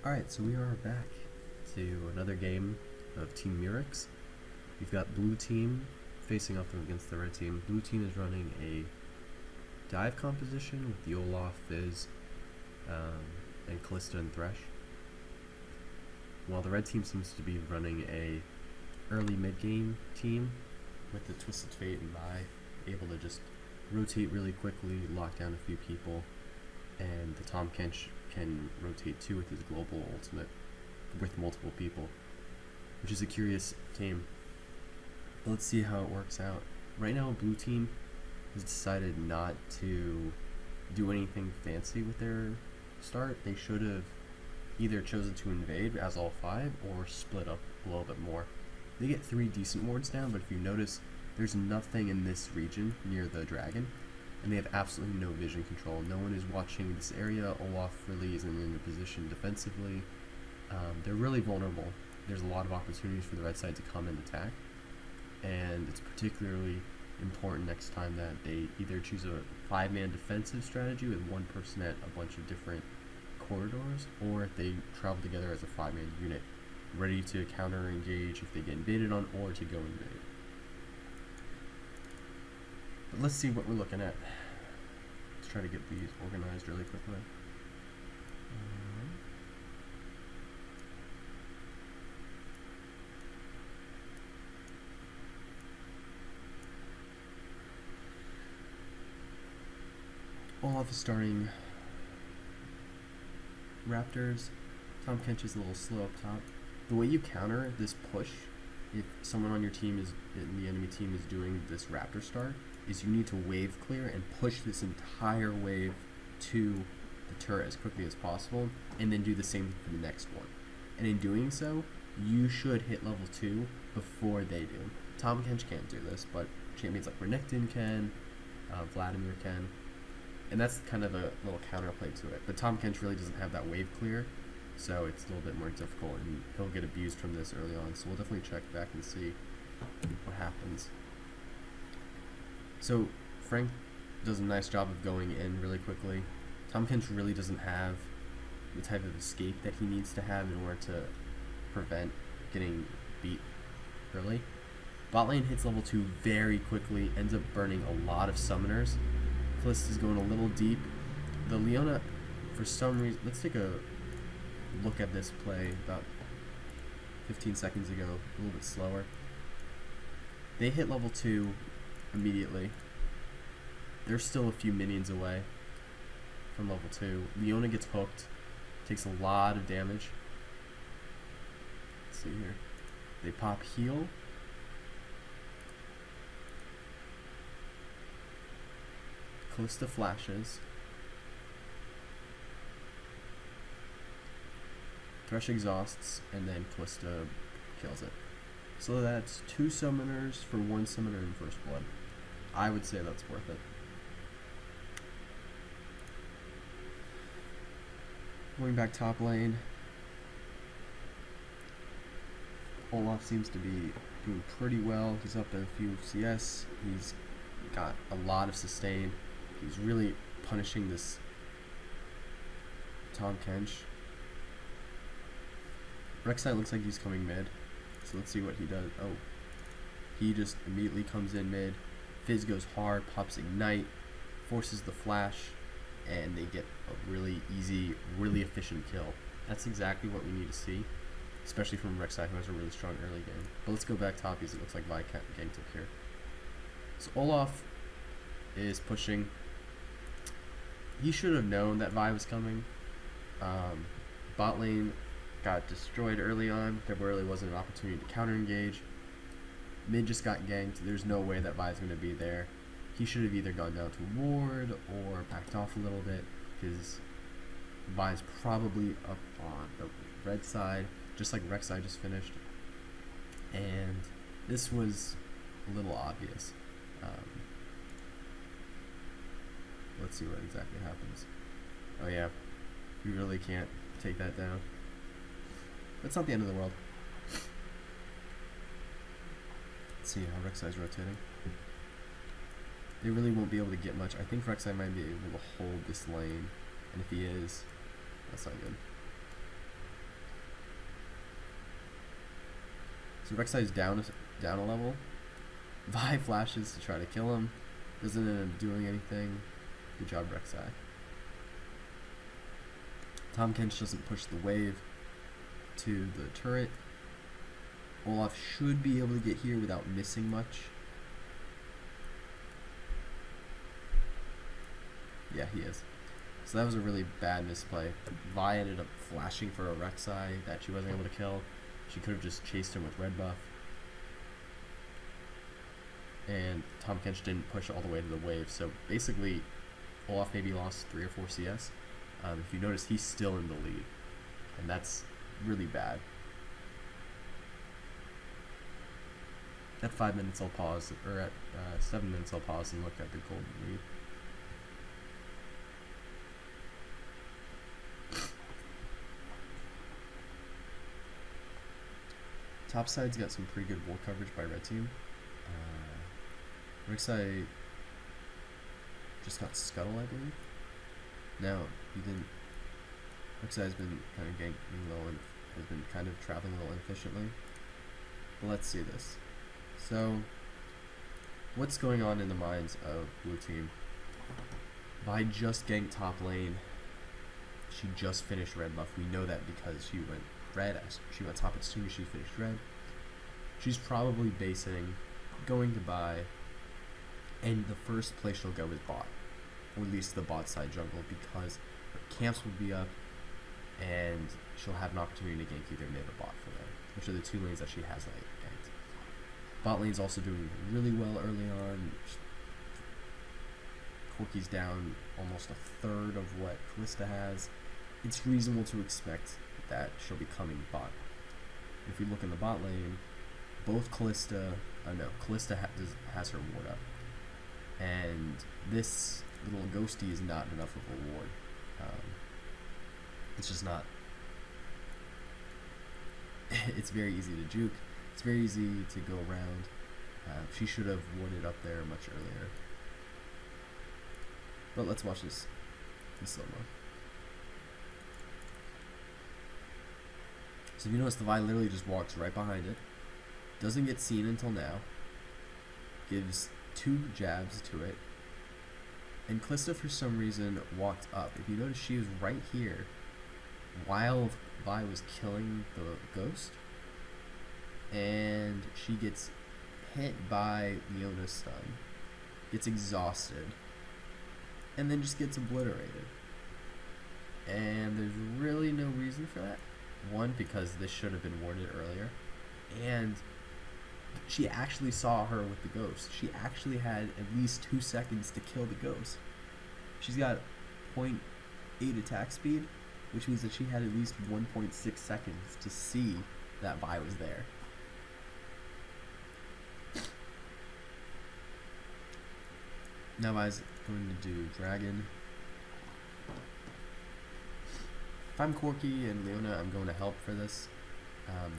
Alright, so we are back to another game of Team Mirex. We've got blue team facing off against the red team. Blue team is running a dive composition with the Olaf, 5's, and Callista and Thresh. While the red team seems to be running a early mid-game team with the Twisted Fate and Vi, able to just rotate really quickly, lock down a few people, and the Tahm Kench can rotate too with his global ultimate with multiple people, which is a curious team. But let's see how it works out. Right now, blue team has decided not to do anything fancy with their start. They should have either chosen to invade as all 5 or split up a little bit more. They get 3 decent wards down, but if you notice, there's nothing in this region near the dragon, and they have absolutely no vision control. No one is watching this area. Olaf really isn't in a position defensively. They're really vulnerable. There's a lot of opportunities for the red side to come and attack, and it's particularly important next time that they either choose a 5-man defensive strategy with one person at a bunch of different corridors, or if they travel together as a 5-man unit, ready to counter engage if they get invaded on, or to go invade. But let's see what we're looking at. Let's try to get these organized really quickly. Olaf is starting Raptors. Tahm Kench is a little slow up top. The way you counter this push, if someone on your team is in the enemy team is doing this Raptor start, is you need to wave clear and push this entire wave to the turret as quickly as possible, and then do the same for the next one. And in doing so, you should hit level 2 before they do. Tahm Kench can't do this, but champions like Renekton can, Vladimir can, and that's kind of a little counterplay to it. But Tahm Kench really doesn't have that wave clear, so it's a little bit more difficult, and he'll get abused from this early on. So we'll definitely check back and see what happens. So Frank does a nice job of going in really quickly. Tahm Kench really doesn't have the type of escape that he needs to have in order to prevent getting beat early. Bot lane hits level 2 very quickly, ends up burning a lot of summoners. Callista is going a little deep. The Leona, for some reason, let's take a look at this play about 15 seconds ago, a little bit slower. They hit level 2 immediately. They're still a few minions away from level 2. Leona gets hooked, takes a lot of damage. Let's see here. They pop heal. Callista flashes. Thresh exhausts, and then Callista kills it. So that's 2 summoners for 1 summoner in first blood. I would say that's worth it. Going back top lane, Olaf seems to be doing pretty well. He's up a few CS. He's got a lot of sustain. He's really punishing this Tahm Kench. Rek'Sai looks like he's coming mid, so let's see what he does. Oh, he just immediately comes in mid. 5's goes hard, pops Ignite, forces the flash, and they get a really easy, really efficient kill. That's exactly what we need to see, especially from Rek'Sai, who has a really strong early game. But let's go back top because it looks like Vi ganked up here. So Olaf is pushing. He should have known that Vi was coming. Bot lane got destroyed early on. There really wasn't an opportunity to counter engage. Mid just got ganked. There's no way that Vi is going to be there. He should have either gone down to ward or backed off a little bit, because Vi is probably up on the red side, just like Rek'Sai just finished. And this was a little obvious. Let's see what exactly happens. Oh yeah, you really can't take that down. That's not the end of the world. Let's see how Rek'Sai's rotating. They really won't be able to get much. I think Rek'Sai might be able to hold this lane, and if he is, that's not good. So Rek'Sai is down a level. Vi flashes to try to kill him. Doesn't end up doing anything. Good job, Rek'Sai. Tahm Kench doesn't push the wave to the turret. Olaf should be able to get here without missing much. Yeah, he is. So that was a really bad misplay. Vi ended up flashing for a Rek'Sai that she wasn't able to kill. She could have just chased him with red buff. And Tahm Kench didn't push all the way to the wave. So basically, Olaf maybe lost 3 or 4 CS. If you notice, he's still in the lead. And that's really bad. At 5 minutes I'll pause, or at 7 minutes I'll pause and look at the golden lead. Top side's got some pretty good wall coverage by red team. Rek'Sai just got scuttle, I believe. No, he didn't. Rek'Sai's been kind of ganking low and has been kind of traveling a little inefficiently. But let's see this. So, what's going on in the minds of blue team? Vi just ganked top lane. She just finished red buff. We know that because she went red. She went top as soon as she finished red. She's probably basing, going to buy, and the first place she'll go is bot, or at least the bot side jungle, because her camps will be up, and she'll have an opportunity to gank either mid or bot for them, which are the 2 lanes that she has ganked. Bot lane's also doing really well early on. Corki's down almost a third of what Kalista has. It's reasonable to expect that she'll be coming bot. If we look in the bot lane, both Kalista has her ward up. And this little ghosty is not enough of a ward. It's just not. It's very easy to juke. It's very easy to go around. She should have warded up there much earlier. But let's watch this in slow-mo. So if you notice, the Vi literally just walks right behind it. Doesn't get seen until now. Gives 2 jabs to it. And Kalista, for some reason, walked up. If you notice, she was right here while Vi was killing the ghost. And she gets hit by Leona's stun. Gets exhausted. And then just gets obliterated. And there's really no reason for that. One, because this should have been warded earlier. And she actually saw her with the ghost. She actually had at least 2 seconds to kill the ghost. She's got 0.8 attack speed, which means that she had at least 1.6 seconds to see that Vi was there. Now Vi's going to do Dragon. If I'm Corki and Leona, I'm going to help for this.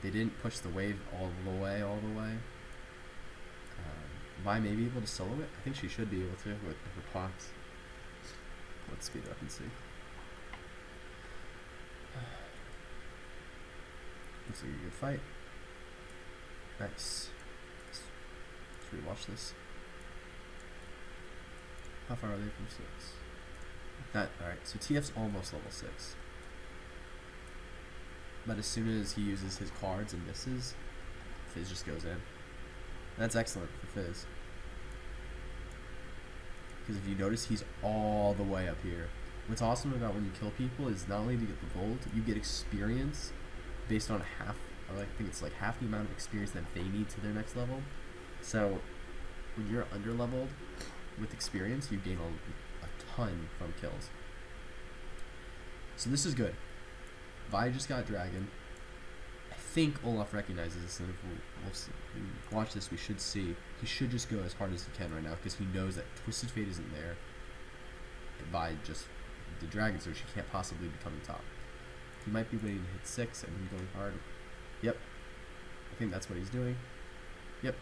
They didn't push the wave all the way. Vi may be able to solo it. I think she should be able to with her pots. Let's speed it up and see. Looks like a good fight. Nice. Let's rewatch this. How far are they from 6? Alright, so TF's almost level 6. But as soon as he uses his cards and misses, Fizz just goes in. That's excellent for Fizz. Because if you notice, he's all the way up here. What's awesome about when you kill people is not only do you get the gold, you get experience based on half, I think it's like half the amount of experience that they need to their next level. So when you're under-leveled with experience, you gain a ton from kills. So this is good. Vi just got Dragon. I think Olaf recognizes this, and if we'll watch this, we should see. He should just go as hard as he can right now, because he knows that Twisted Fate isn't there. And Vi just the Dragon, so she can't possibly be coming top. He might be waiting to hit 6 and then going hard. Yep. I think that's what he's doing. Yep.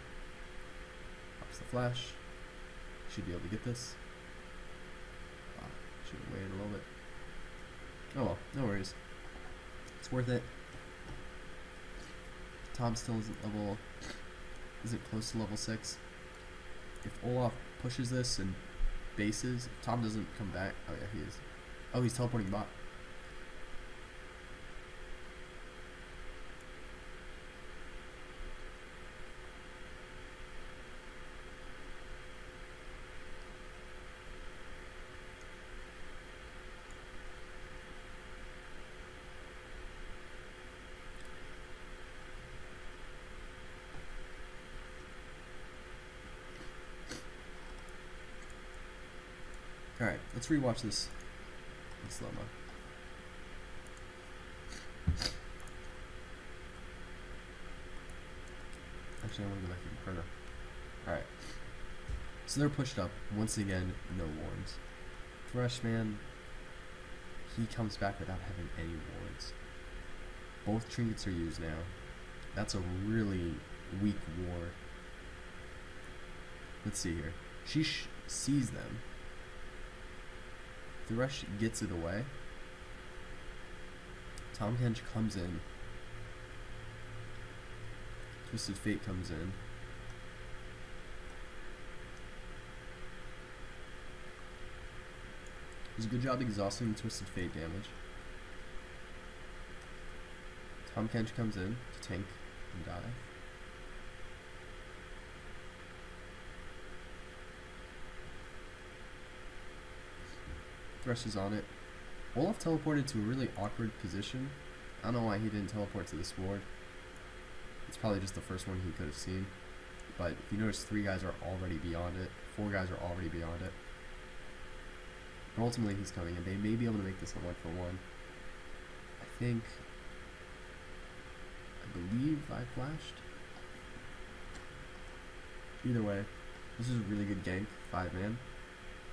Pops the flash. Should be able to get this. Should have waited a little bit. Oh well, no worries. It's worth it. Tom still isn't close to level 6. If Olaf pushes this and bases, if Tom doesn't come back. Oh yeah, he is. Oh, he's teleporting bot. Alright, let's rewatch this in slow-mo. Actually, I want to go back even further. Alright. So they're pushed up. Once again, no wards. Freshman, he comes back without having any wards. Both trinkets are used now. That's a really weak ward. Let's see here. She sees them. The rush gets it away. Tom Kench comes in. Twisted Fate comes in. Does a good job exhausting Twisted Fate damage. Tom Kench comes in to tank and die. Thresh is on it. Olaf teleported to a really awkward position. I don't know why he didn't teleport to this ward. It's probably just the first one he could have seen. But if you notice, 3 guys are already beyond it. 4 guys are already beyond it. But ultimately he's coming in. They may be able to make this a 1-for-1. I believe I flashed. Either way, this is a really good gank, 5-man.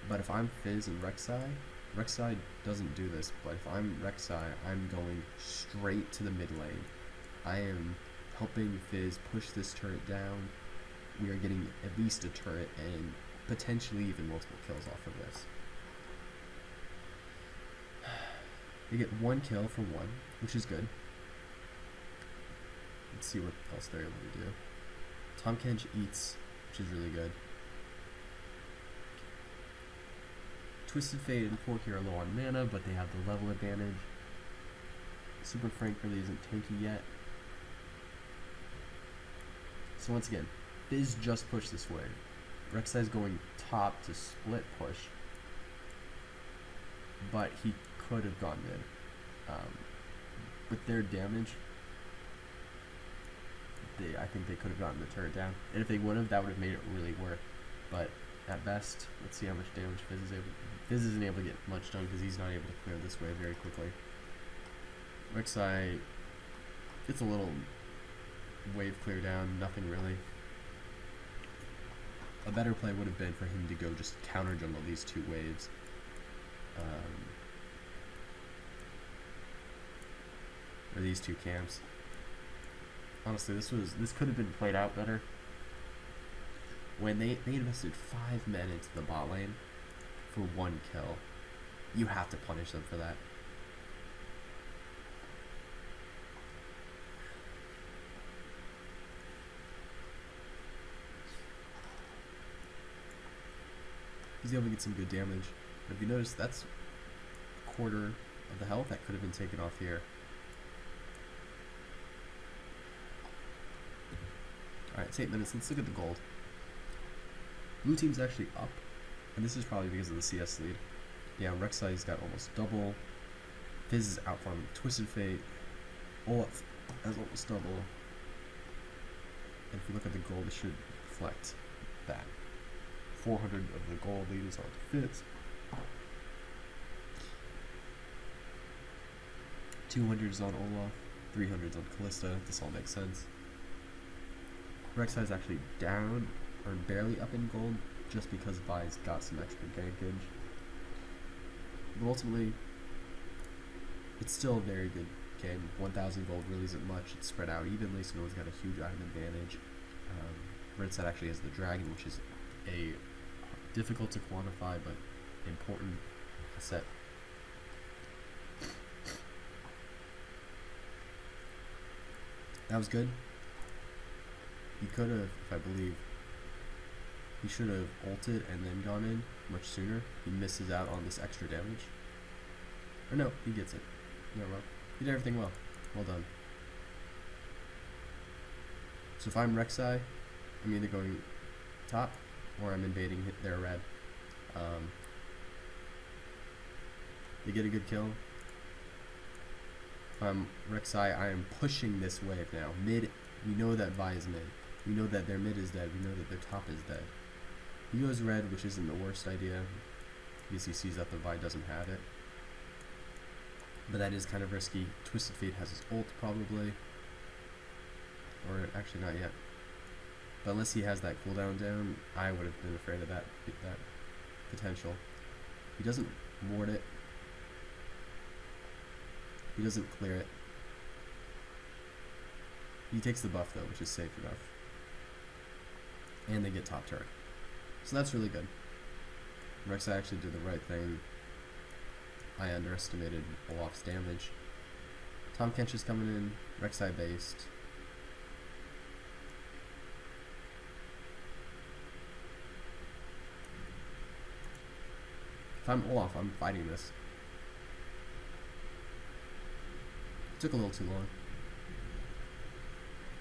But if I'm Fizz and Rek'Sai doesn't do this, but if I'm Rek'Sai, I'm going straight to the mid lane. I am helping Fizz push this turret down. We are getting at least a turret and potentially even multiple kills off of this. They get 1 kill for 1, which is good. Let's see what else they're able to do. Tom Kench eats, which is really good. Twisted Fate and Forky are low on mana, but they have the level advantage. Super Frank really isn't tanky yet. So once again, Fizz just pushed this way. Rek'Sai is going top to split push, but he could have gone mid. With their damage, I think they could have gotten the turret down. And if they would have, that would have made it really worth. But at best, let's see how much damage Fizz is able to. Fizz isn't able to get much done because he's not able to clear this wave very quickly. Rek'Sai gets a little wave clear down, nothing really. A better play would have been for him to go just counter jungle these 2 waves. Or these 2 camps. Honestly, this could have been played out better. When they invested 5 men into the bot lane for 1 kill, you have to punish them for that. He's able to get some good damage. But if you notice, that's a quarter of the health that could have been taken off here. Alright, it's 8 minutes. Let's look at the gold. Blue team's actually up, and this is probably because of the CS lead. Yeah, Rek'Sai's got almost double. Fizz is out from Twisted Fate. Olaf has almost double. And if you look at the gold, it should reflect that. 400 of the gold lead is on Fizz. 200 is on Olaf. 300 is on Kalista. This all makes sense. Rek'Sai is actually down, or barely up in gold, just because Vi's got some extra gankage. But ultimately, it's still a very good game. 1,000 gold really isn't much. It's spread out evenly, so no one's got a huge item advantage. Red side actually has the dragon, which is a difficult to quantify but important asset. That was good. He could have, if I believe, he should have ulted and then gone in much sooner. He misses out on this extra damage. Or no, he gets it. No, well, he did everything well. Well done. So if I'm Rek'Sai, I'm either going top or I'm invading their red. They get a good kill. If I'm Rek'Sai, I am pushing this wave now. Mid, we know that Vi is mid. We know that their mid is dead. We know that their top is dead. He goes red, which isn't the worst idea, because he sees that the Vi doesn't have it. But that is kind of risky. Twisted Fate has his ult, probably. Or actually not yet. But unless he has that cooldown down, I would have been afraid of that potential. He doesn't ward it. He doesn't clear it. He takes the buff though, which is safe enough. And they get top turret. So that's really good. Rek'Sai actually did the right thing. I underestimated Olaf's damage. Tahm Kench is coming in, Rek'Sai based. If I'm Olaf, I'm fighting this. It took a little too long.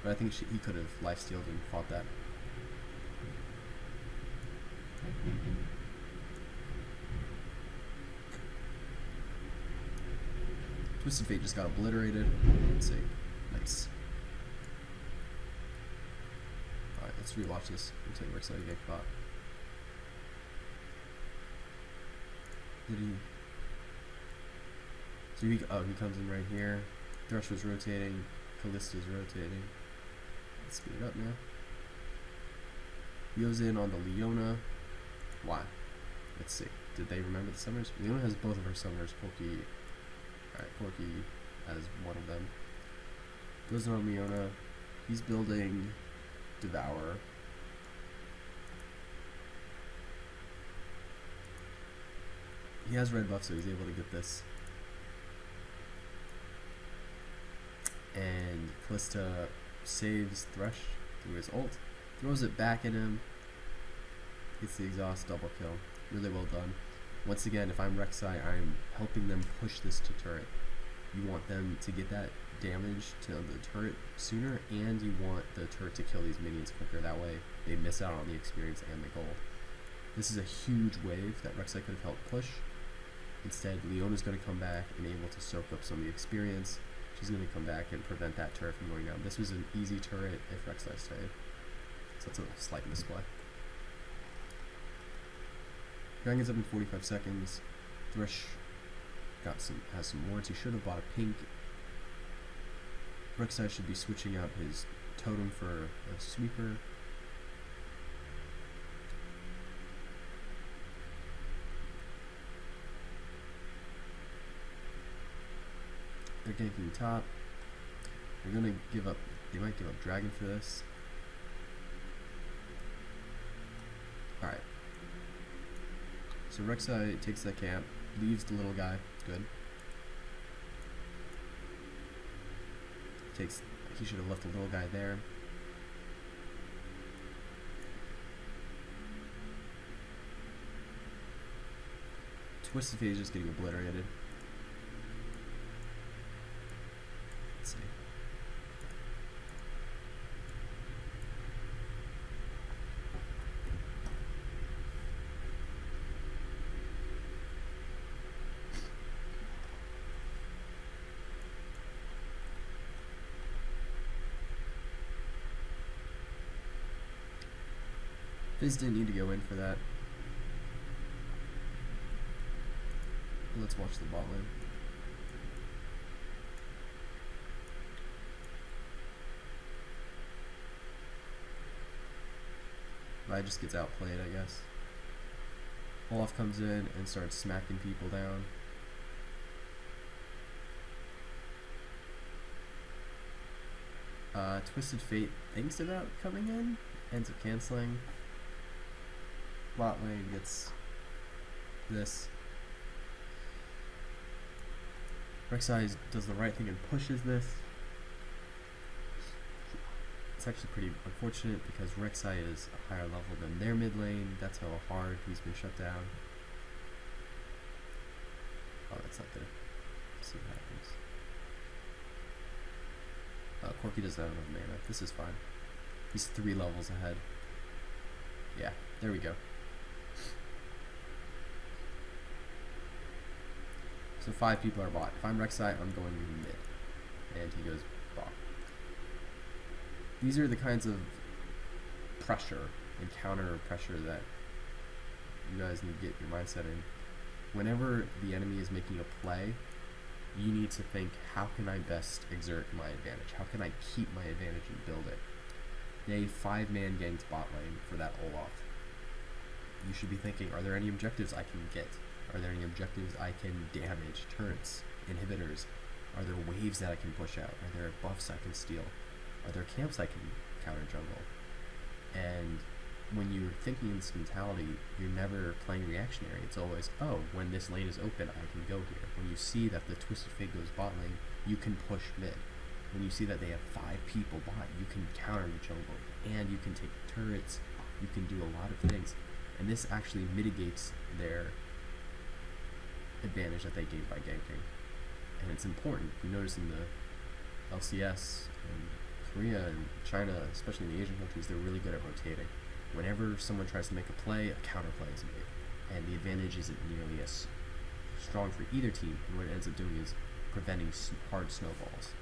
But I think he could have lifestealed and fought that. Twisted Fate just got obliterated. Let's see. Nice. Alright, let's rewatch this until Rek'Sai get caught. Did he? So he comes in right here. Thrush was rotating. Callista's rotating. Let's speed it up now. He goes in on the Leona. Why? Let's see. Did they remember the summoners? Leona has both of her summoners. Corki. Alright, Corki as one of them. Goes in on Leona. He's building Devour. He has red buff, so he's able to get this. And Callista saves Thresh through his ult. Throws it back at him. Gets the exhaust, double kill. Really well done. Once again, if I'm Rek'Sai, I'm helping them push this to turret. You want them to get that damage to the turret sooner, and you want the turret to kill these minions quicker. That way, they miss out on the experience and the gold. This is a huge wave that Rek'Sai could have helped push. Instead, Leona's going to come back and able to soak up some of the experience. She's going to come back and prevent that turret from going down. This was an easy turret if Rek'Sai stayed. So that's a slight misplay. Dragon gets up in 45 seconds. Thresh has some wards. He should have bought a pink. Rek'Sai should be switching out his totem for a sweeper. They're ganking top. They're gonna give up. They might give up dragon for this. All right. So Rek'Sai takes that camp, leaves the little guy. Good. He should have left the little guy there. Twisted Fate is just getting obliterated. Let's see. Fizz didn't need to go in for that. Let's watch the bot lane. Vi just gets outplayed, I guess. Olaf comes in and starts smacking people down. Twisted Fate thinks about coming in, ends up canceling. Bot lane gets this. Rek'Sai does the right thing and pushes this. That's actually pretty unfortunate because Rek'Sai is a higher level than their mid lane. That's how hard he's been shut down. Oh, that's not good. Let's see what happens. Corki doesn't have enough mana. This is fine. He's 3 levels ahead. Yeah, there we go. So 5 people are bot. If I'm Rek'Sai, I'm going mid. And he goes bot. These are the kinds of pressure and counter pressure that you guys need to get your mindset in. Whenever the enemy is making a play, you need to think, how can I best exert my advantage? How can I keep my advantage and build it? They 5-man ganked bot lane for that Olaf. You should be thinking, are there any objectives I can get? Are there any objectives I can damage? Turrets, inhibitors? Are there waves that I can push out? Are there buffs I can steal? Are there camps I can counter jungle? And when you're thinking in this mentality, you're never playing reactionary. It's always, oh, when this lane is open, I can go here. When you see that the Twisted Fate goes bot lane, you can push mid. When you see that they have 5 people bot, you can counter the jungle, and you can take turrets, you can do a lot of things. And this actually mitigates their advantage that they gain by ganking. And it's important. You notice in the LCS and Korea and China, especially in the Asian countries, they're really good at rotating. Whenever someone tries to make a play, a counter play is made, and the advantage isn't nearly as strong for either team, and what it ends up doing is preventing hard snowballs.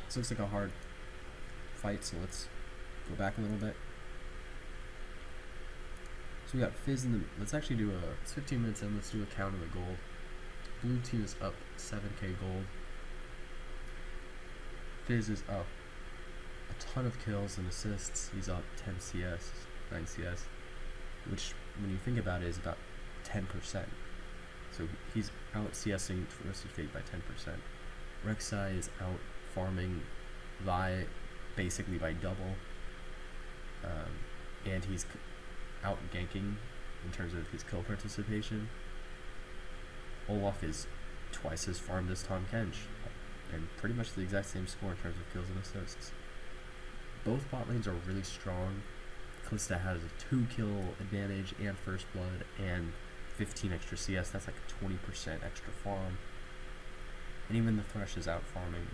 This looks like a hard fight, so let's go back a little bit. So we got 5's in the, let's actually do it's 15 minutes in, let's do a count of the gold. Blue team is up 7k gold. 5's is up a ton of kills and assists. He's up 10 CS, 9 CS, which when you think about it is about 10%. So he's out CSing Twisted Fate by 10%. Rek'Sai is out farming Vi basically by double, and he's out ganking in terms of his kill participation. Olaf is twice as farmed as Tahm Kench, and pretty much the exact same score in terms of kills and assists. Both bot lanes are really strong. Kalista has a 2-kill advantage and first blood and 15 extra CS. That's like a 20% extra farm. And even the Thresh is out farming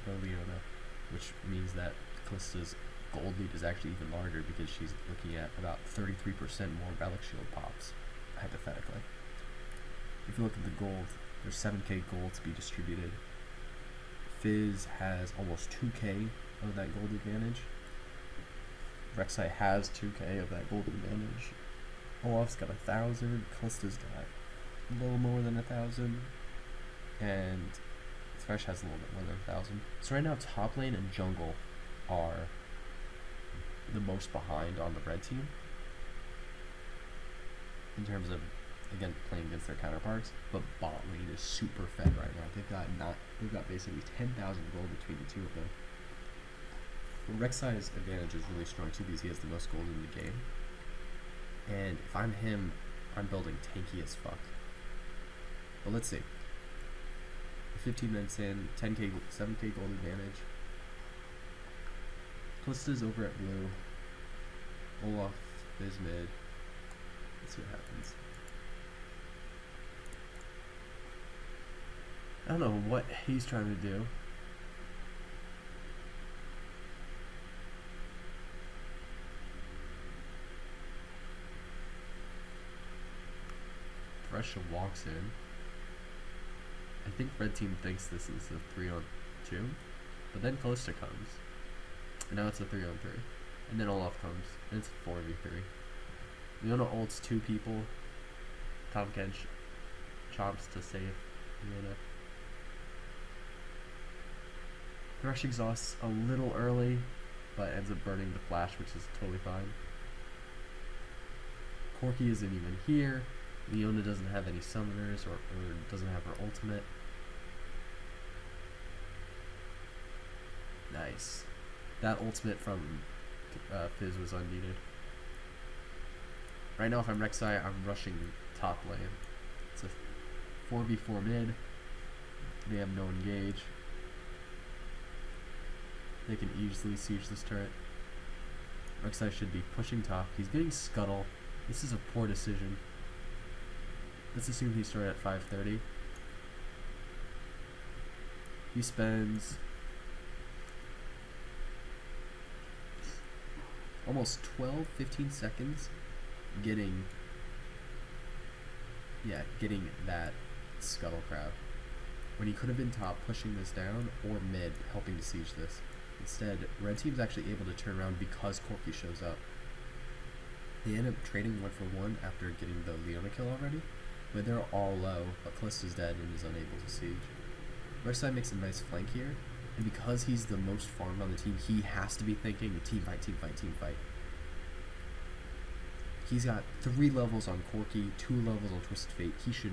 Leona, which means that Kalista's gold lead is actually even larger because she's looking at about 33% more Relic Shield pops, hypothetically. If you look at the gold, there's 7k gold to be distributed. 5's has almost 2k of that gold advantage. Rek'Sai has 2k of that gold advantage. Olaf's got 1,000. Kalista's got a little more than 1,000. And Thresh has a little bit more than 1,000. So right now, top lane and jungle are the most behind on the red team in terms of, again, playing against their counterparts. But bot lane is super fed right now. They've got basically 10,000 gold between the two of them. But Rek'Sai's advantage is really strong too because he has the most gold in the game. And if I'm him, I'm building tanky as fuck. But let's see. 15 minutes in, 10k, 7k gold advantage. Kalista's over at blue. Olaf is mid. Let's see what happens. I don't know what he's trying to do. Thresh walks in. I think red team thinks this is a 3-on-2, but then Kalista comes, and now it's a 3-on-3, and then Olaf comes, and it's a 4v3. Leona ults 2 people. Tahm Kench chomps to save Leona. Thresh exhausts a little early, but ends up burning the flash, which is totally fine. Corki isn't even here. Leona doesn't have any summoners or doesn't have her ultimate. Nice. That ultimate from 5's was unneeded. Right now, if I'm Rek'Sai, I'm rushing top lane. It's a 4v4 mid. They have no engage. They can easily siege this turret. Rek'Sai should be pushing top. He's getting scuttle. This is a poor decision. Let's assume he started at 5:30. He spends almost 12-15 seconds getting that scuttle crab, when he could have been top pushing this down or mid helping to siege this. Instead, red team's actually able to turn around because Corki shows up. They end up trading 1-for-1 after getting the Leona kill already, but they're all low, but Callista's dead and is unable to siege. Rek'Sai makes a nice flank here, and because he's the most farmed on the team, he has to be thinking team fight, team fight, team fight. He's got 3 levels on Corki, 2 levels on Twisted Fate. He should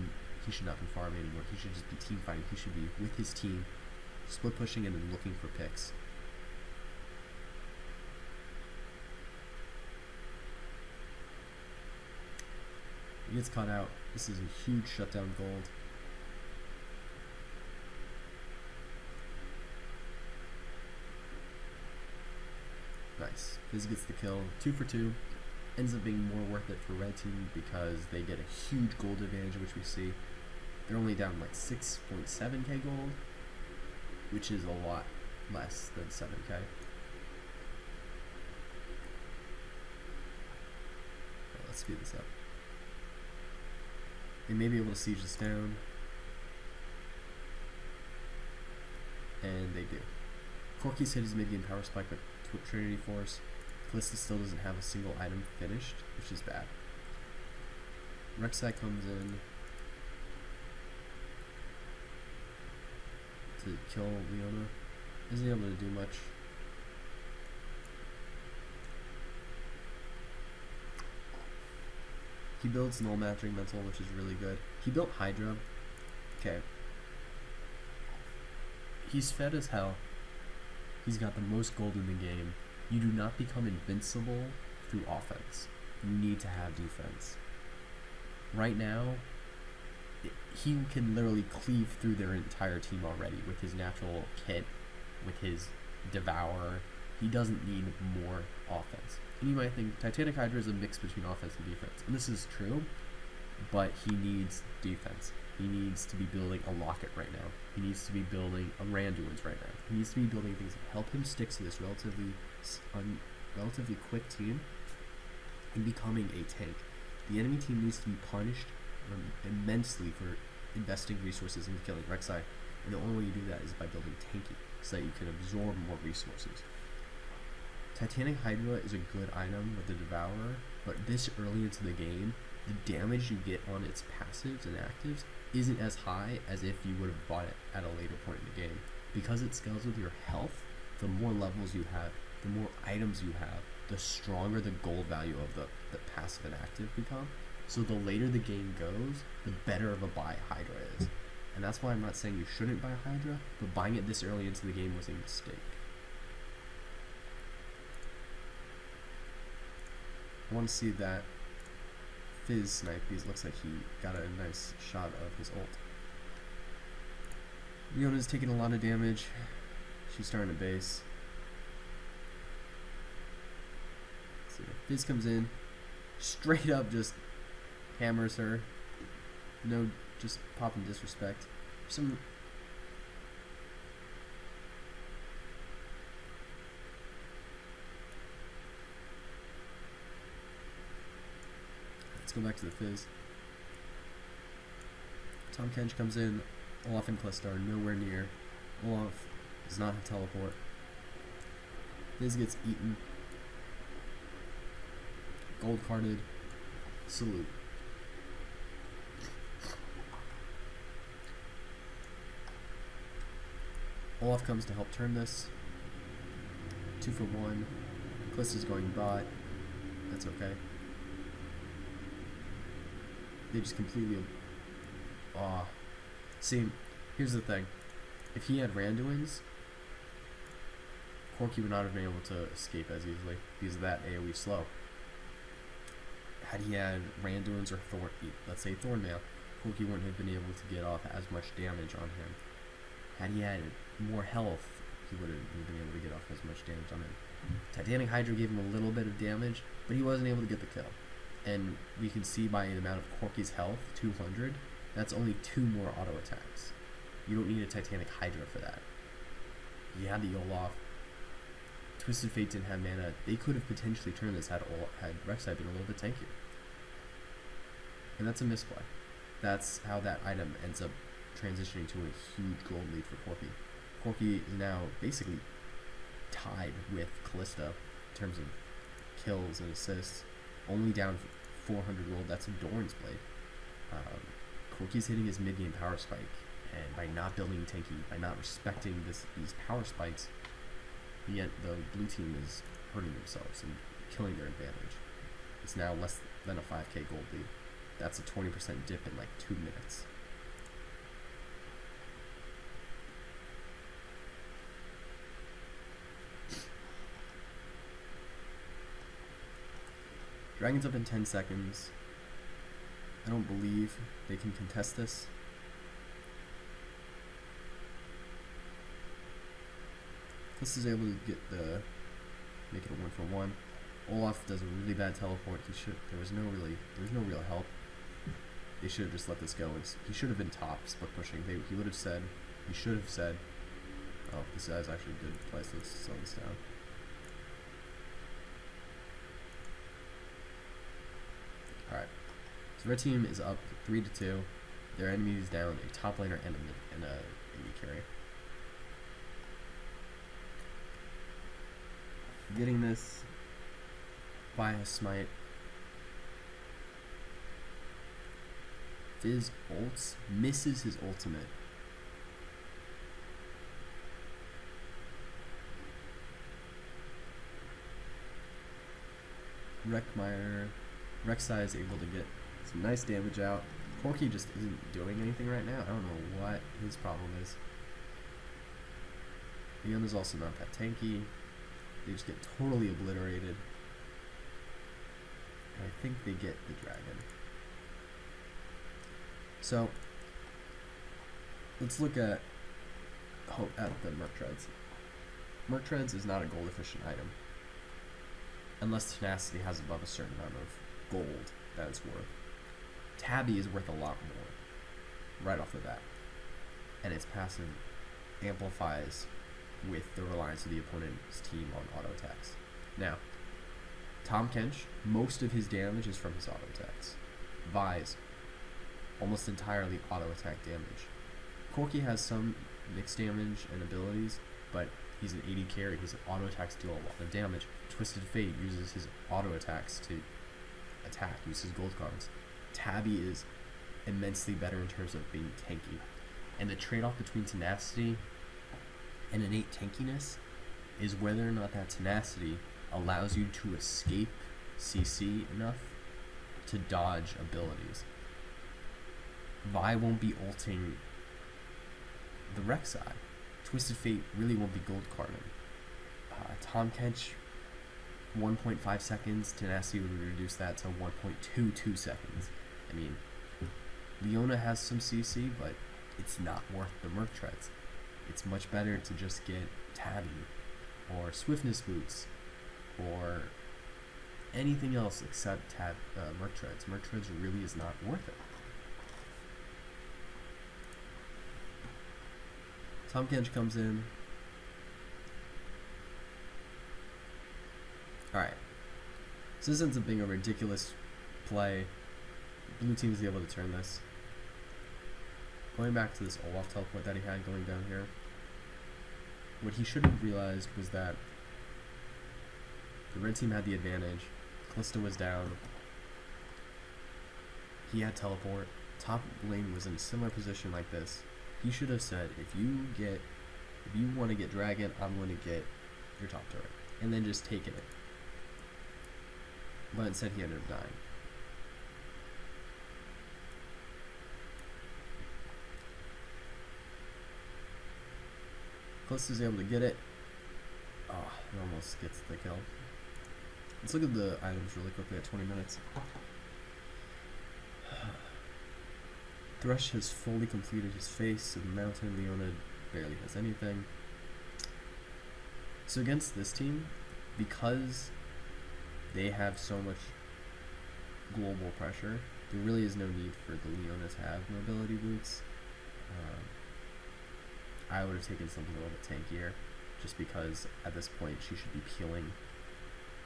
not be farming anymore. He should just be team fighting. He should be with his team, split pushing and then looking for picks. He gets caught out. This is a huge shutdown gold. Nice. Fizz gets the kill. 2-for-2. Ends up being more worth it for red team because they get a huge gold advantage, which we see. They're only down like 6.7k gold, which is a lot less than 7k. Let's speed this up. They may be able to siege this down, and they do. Corki's hit his mid-game power spike with Trinity Force. Callista still doesn't have a single item finished, which is bad. Rek'Sai comes in to kill Leona. Isn't able to do much. He builds null matching mental, which is really good. He built Hydra. Okay. He's fed as hell. He's got the most gold in the game. You do not become invincible through offense. You need to have defense. Right now, he can literally cleave through their entire team already with his natural kit, with his Devourer. He doesn't need more offense. And you might think Titanic Hydra is a mix between offense and defense. And this is true, but he needs defense. He needs to be building a Locket right now. He needs to be building a Randuin's right now. He needs to be building things that help him stick to this relatively quick team and becoming a tank. The enemy team needs to be punished immensely for investing resources into killing Rek'Sai, and the only way you do that is by building tanky, so that you can absorb more resources. Titanic Hydra is a good item with the Devourer, but this early into the game, the damage you get on its passives and actives isn't as high as if you would have bought it at a later point in the game. Because it scales with your health, the more levels you have, the more items you have, the stronger the gold value of the passive and active become. So the later the game goes, the better of a buy Hydra is. And that's why I'm not saying you shouldn't buy Hydra, but buying it this early into the game was a mistake. I want to see that Fizz snipe, because it looks like he got a nice shot of his ult. Leona's taking a lot of damage. She's starting to base. Let's see. Fizz comes in, straight up just hammers her. No, just popping disrespect. Let's go back to the Fizz. Tom Kench comes in. Olaf and Calista are nowhere near. Olaf does not have teleport. Fizz gets eaten. Gold carded. Salute. Olaf comes to help turn this. 2-for-1. Calista's going bot. That's okay. They just completely... See, here's the thing. If he had Randuin's, Corki would not have been able to escape as easily because of that AoE slow. Had he had Randuin's or let's say Thornmail, Corki wouldn't have been able to get off as much damage on him. Had he had more health, he wouldn't have been able to get off as much damage on him. Titanic Hydra gave him a little bit of damage, but he wasn't able to get the kill. And we can see by the amount of Corky's health, 200, that's only 2 more auto attacks. You don't need a Titanic Hydra for that. He had the Olaf. Twisted Fate didn't have mana. They could have potentially turned this had Rek'Sai been a little bit tankier. And that's a misplay. That's how that item ends up transitioning to a huge gold lead for Corky. Corky is now basically tied with Callista in terms of kills and assists. Only down 400 gold. That's a Doran's Blade. Corky's hitting his mid-game power spike, and by not building tanky, by not respecting these power spikes, yet the blue team is hurting themselves and killing their advantage. It's now less than a 5k gold lead. That's a 20% dip in like 2 minutes. Dragon's up in 10 seconds. I don't believe they can contest this. This is able to make it a 1-for-1. Olaf does a really bad teleport. There was no real help. They should have just let this go. He should have been top split pushing. He should have said, oh, this guy's actually a good place. Let's slow this down. Alright. So red team is up 3-2. Their enemy is down a top laner and a AD carry. Getting this via smite. 5's ults, misses his ultimate. Rek'Sai is able to get some nice damage out. Corky just isn't doing anything right now. I don't know what his problem is. Leona's also not that tanky. They just get totally obliterated. And I think they get the dragon. So, let's look at the Merc Treads. Merc Treads is not a gold efficient item. Unless Tenacity has above a certain amount of gold that it's worth. Tabby is worth a lot more, right off the bat. And its passive amplifies with the reliance of the opponent's team on auto attacks. Now, Tahm Kench, most of his damage is from his auto attacks. 5's, almost entirely auto attack damage. Corky has some mixed damage and abilities, but he's an AD carry. His auto attacks deal a lot of damage. Twisted Fate uses his auto attacks to attack, uses gold cards. Tabby is immensely better in terms of being tanky. And the trade-off between tenacity and innate tankiness is whether or not that tenacity allows you to escape CC enough to dodge abilities. Vi won't be ulting the Rek'Sai. Twisted Fate really won't be gold carding. Tahm Kench, 1.5 seconds. Tenacity would reduce that to 1.22 seconds. I mean, Leona has some CC, but it's not worth the Merc Treads. It's much better to just get Tabby, or Swiftness Boots, or anything else except Merc Treads. Merc Treads really is not worth it. Tahm Kench comes in. Alright. So this ends up being a ridiculous play. Blue team is able to turn this. Going back to this Olaf teleport that he had going down here. What he should have realized was that the red team had the advantage. Callista was down. He had teleport. Top lane was in a similar position like this. He should have said, if you want to get dragon, I'm going to get your top turret. And then just taken it. But instead he ended up dying. Callista's able to get it. Oh, he almost gets the kill. Let's look at the items really quickly at 20 minutes. Thresh has fully completed his face, and Mountain Leona barely has anything. So against this team, because they have so much global pressure, there really is no need for the Leona to have mobility boots. I would have taken something a little bit tankier, just because at this point she should be peeling,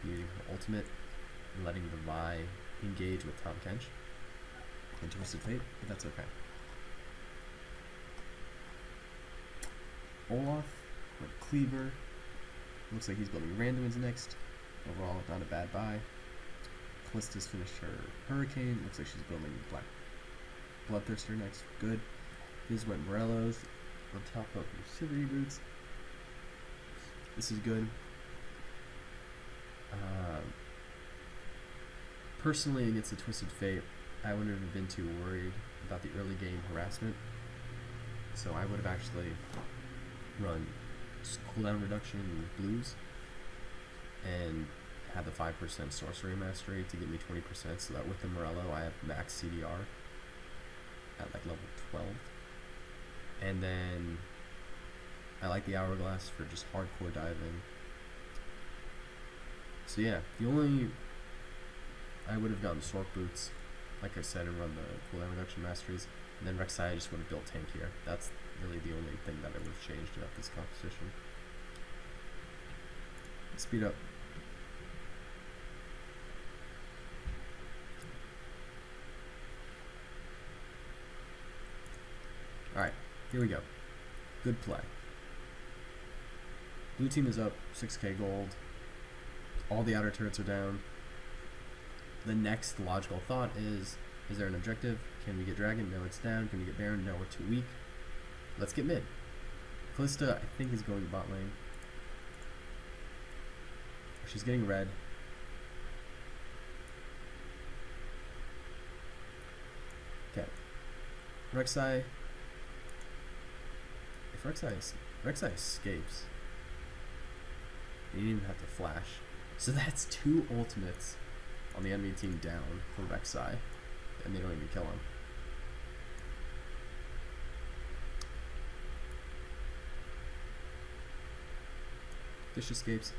using her ultimate, and letting the Vi engage with Tahm Kench and Twisted Fate, but that's okay. Olaf, Cleaver, looks like he's building Randuin's next. Overall, not a bad buy. Callista's finished her Hurricane, looks like she's building Black Bloodthirster next, good. This went Morello's on top of Utility Boots. This is good. Personally, against the Twisted Fate, I wouldn't have been too worried about the early game harassment. So I would have actually run cooldown reduction in blues and had the 5% sorcery mastery to give me 20%, so that with the Morello I have max CDR at like level 12. And then I like the Hourglass for just hardcore diving. So yeah, I would have gotten Sork Boots, like I said, and run the cooldown reduction masteries, and then Rek'Sai I just would have built tankier. That's really the only thing that I would have changed about this composition. Speed up. Alright, here we go. Good play. Blue team is up 6k gold. All the outer turrets are down. The next logical thought is there an objective? Can we get Dragon? No, it's down. Can we get Baron? No, we're too weak. Let's get mid. Callista, I think, is going bot lane. She's getting red. Okay. Rek'Sai. If Rek'Sai escapes, you didn't even have to flash. So that's 2 ultimates on the enemy team down for Rek'Sai, and they don't even kill him. Fish escapes.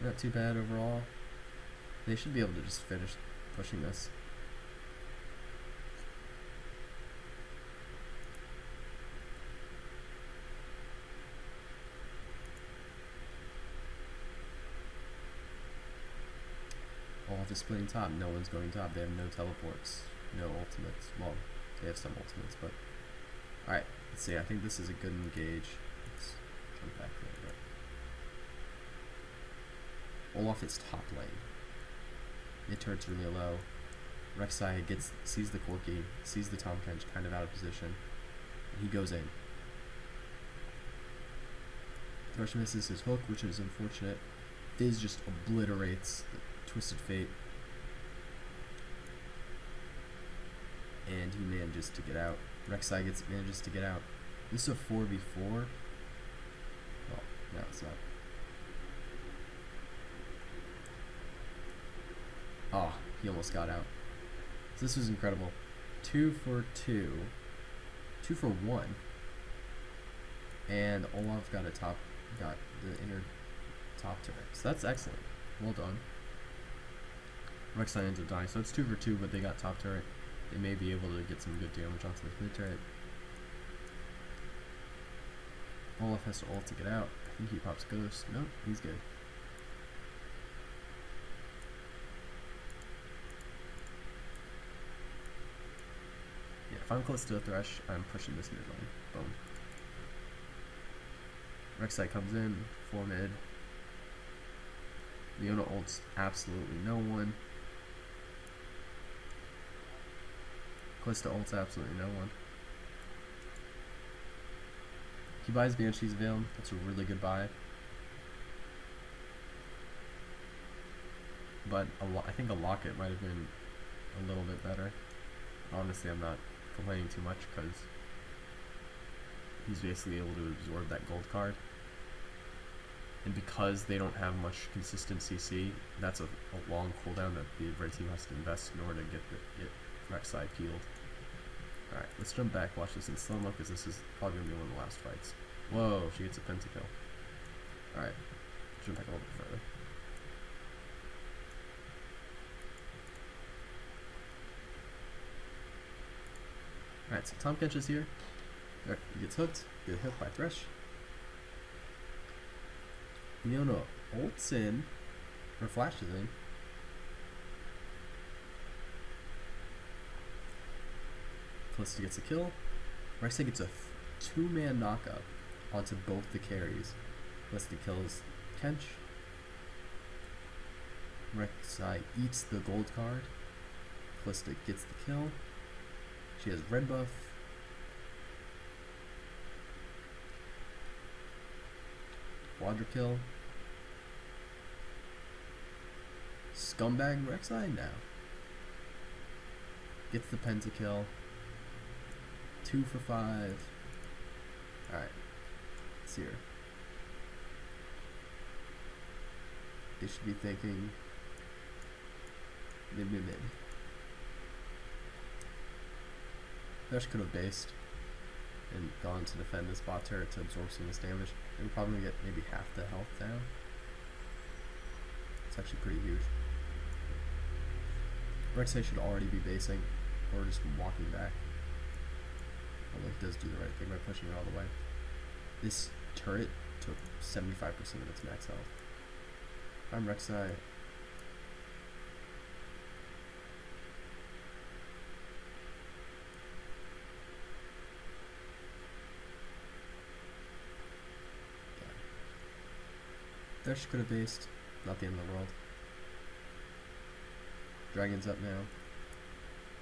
Not too bad overall. They should be able to just finish pushing this. Olaf is splitting top. No one's going top. They have no teleports, no ultimates. Well, they have some ultimates, but alright. Let's see. I think this is a good engage. Let's jump back a little bit. Olaf is top lane. Mid turret's really low. Rek'Sai sees the Corki, sees the Tahm Kench kind of out of position, and he goes in. Thrush misses his hook, which is unfortunate. Fizz just obliterates the Twisted Fate, and he manages to get out. Rek'Sai manages to get out. This is a 4v4. Well, no, it's not. Oh, he almost got out. So this was incredible. 2 for 2. 2 for 1. And Olaf got the inner top turret. So that's excellent. Well done. Rek'Sai ends up dying. So it's 2 for 2, but they got top turret. They may be able to get some good damage onto this mid turret. Olaf has to ult to get out. I think he pops Ghost. Nope, he's good. If I'm close to a Thresh, I'm pushing this mid lane. Boom. Rek'Sai comes in, 4 mid. Leona ults absolutely no one. Calista ults absolutely no one. He buys Banshee's Veil. That's a really good buy. But I think a Locket might have been a little bit better. Honestly, I'm not complaining too much because he's basically able to absorb that gold card. And because they don't have much consistent CC, that's a long cooldown that the red team has to invest in order to get Rek'Sai peeled. Alright, let's jump back, watch this in slow-mo, because this is probably going to be one of the last fights. Whoa, she gets a pentakill. Alright, jump back a little bit further. Alright, so Tahm Kench is here. There, he gets hooked, get hit by Thresh. Leona ults in, or flashes in. Kalista gets a kill. Rek'Sai gets a two-man knockup onto both the carries. Kalista kills Kench. Rek'Sai eats the gold card. Kalista gets the kill. She has red buff. Quadra kill. Scumbag Rek'Sai now. Gets the pentakill. 2 for 5. Alright. Let's see her. They should be thinking mid. Thresh could have based and gone to defend this bot turret to absorb some of this damage. They would probably get maybe half the health down. It's actually pretty huge. Rek'Sai should already be basing or just walking back. Although it does do the right thing by pushing it all the way. This turret took 75% of its max health. I'm Rek'Sai. Thresh could have based, not the end of the world. Dragon's up now.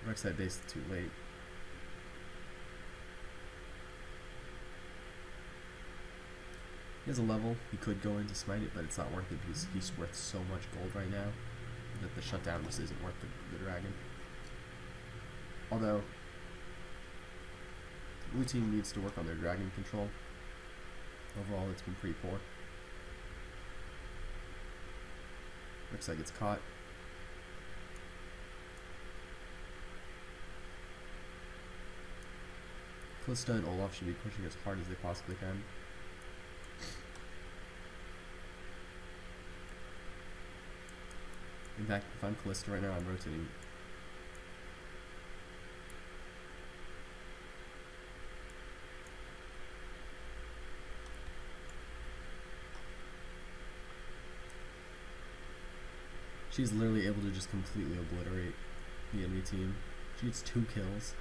Rek'Sai based too late. He has a level, he could go in to smite it, but it's not worth it because he's worth so much gold right now that the shutdown just isn't worth the dragon. Although, blue team needs to work on their dragon control. Overall, it's been pretty poor. Rek'Sai gets caught. Kalista and Olaf should be pushing as hard as they possibly can. In fact, if I'm Kalista right now, I'm rotating. She's literally able to just completely obliterate the enemy team. She gets 2 kills.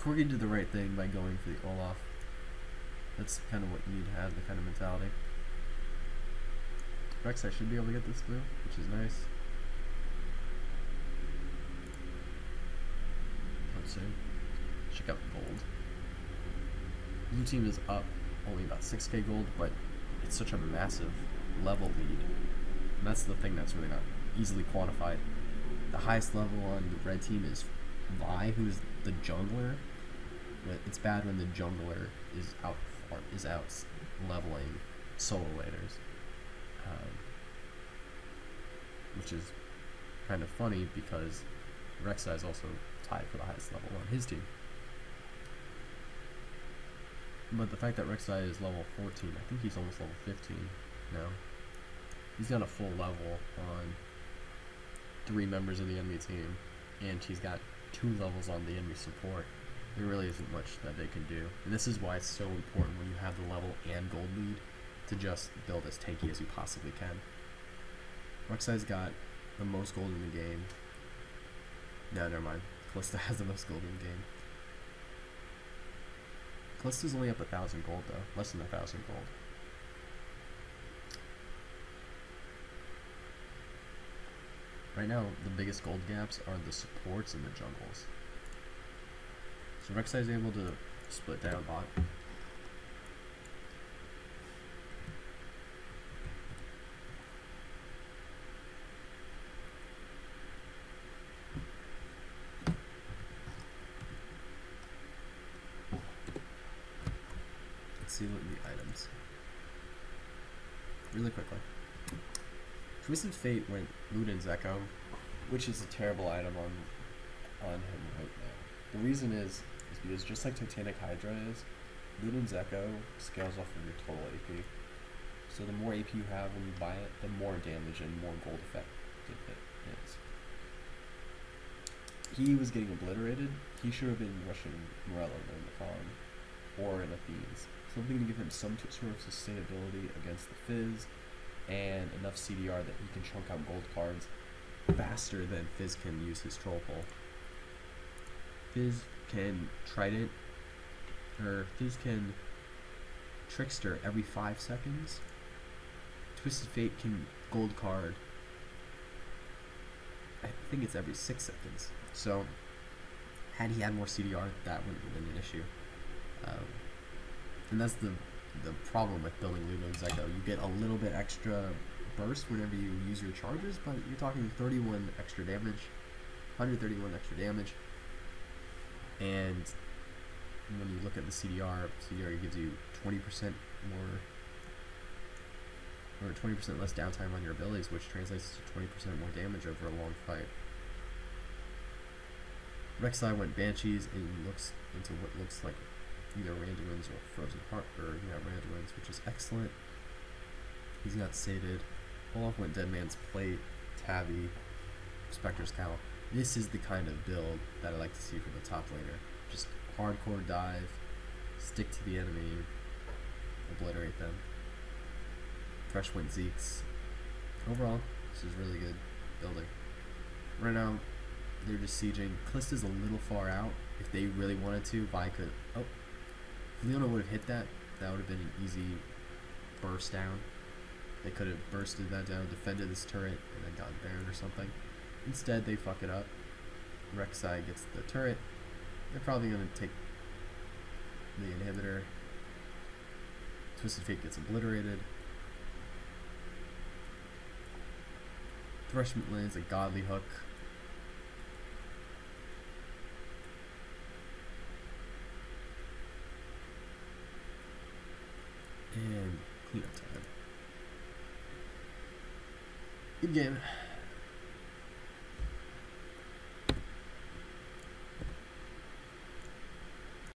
Corgi did the right thing by going for the Olaf. That's kind of what you need to have, the kind of mentality. Rek'Sai should be able to get this blue, which is nice. Let's see. Check out gold. Blue team is up only about 6k gold, but it's such a massive level lead. And that's the thing that's really not easily quantified. The highest level on the red team is Vi, who's the jungler. But it's bad when the jungler is out leveling solo laners, which is kind of funny because Rek'Sai is also tied for the highest level on his team. But the fact that Rek'Sai is level 14, I think he's almost level 15 now. He's got a full level on 3 members of the enemy team, and he's got 2 levels on the enemy support. There really isn't much that they can do. And this is why it's so important when you have the level and gold lead to just build as tanky as you possibly can. Rek'Sai's got the most gold in the game. No, never mind. Kalista has the most gold in the game. Kalista's only up 1,000 gold though. Less than 1,000 gold. Right now, the biggest gold gaps are the supports and the jungles. So Rek'Sai is able to split down bot. see what the items. Really quickly. Twisted Fate went Luden's Echo, which is a terrible item on him right now. The reason is because just like Titanic Hydra is, Luden's Echo scales off of your total AP. So the more AP you have when you buy it, the more damage and more gold effective it is. He was getting obliterated. He should have been rushing Morello in the farm, or in a 5's. Something to give him some sort of sustainability against the 5's, and enough CDR that he can chunk out gold cards faster than 5's can use his troll pull. 5's can Trident, or 5's can Trickster every 5 seconds. Twisted Fate can gold card, I think it's every 6 seconds. So, had he had more CDR, that wouldn't have been an issue. And that's the problem with building Luden's Echo. You get a little bit extra burst whenever you use your charges, but you're talking 31 extra damage, 131 extra damage. And when you look at the CDR gives you 20% more, or 20% less downtime on your abilities, which translates to 20% more damage over a long fight. Rek'Sai went Banshees and looks into what looks like either Randuin's or Frozen Heart, or Randuin's, which is excellent. He's got Sated. Olaf went Dead Man's Plate, Tabby, Spectre's Cowl. This is the kind of build that I like to see from the top laner. Just hardcore dive, stick to the enemy, obliterate them. Fresh went Zeke's. Overall, this is really good building. Right now, they're just sieging. Callista's a little far out. If they really wanted to, Vi could. Oh, Leona would have hit that. That would have been an easy burst down. They could have bursted that down, defended this turret, and then gotten Baron or something. Instead, they fuck it up. Rek'Sai gets the turret. They're probably going to take the inhibitor. Twisted Fate gets obliterated. Threshman lands a godly hook. And cleanup time. Good game.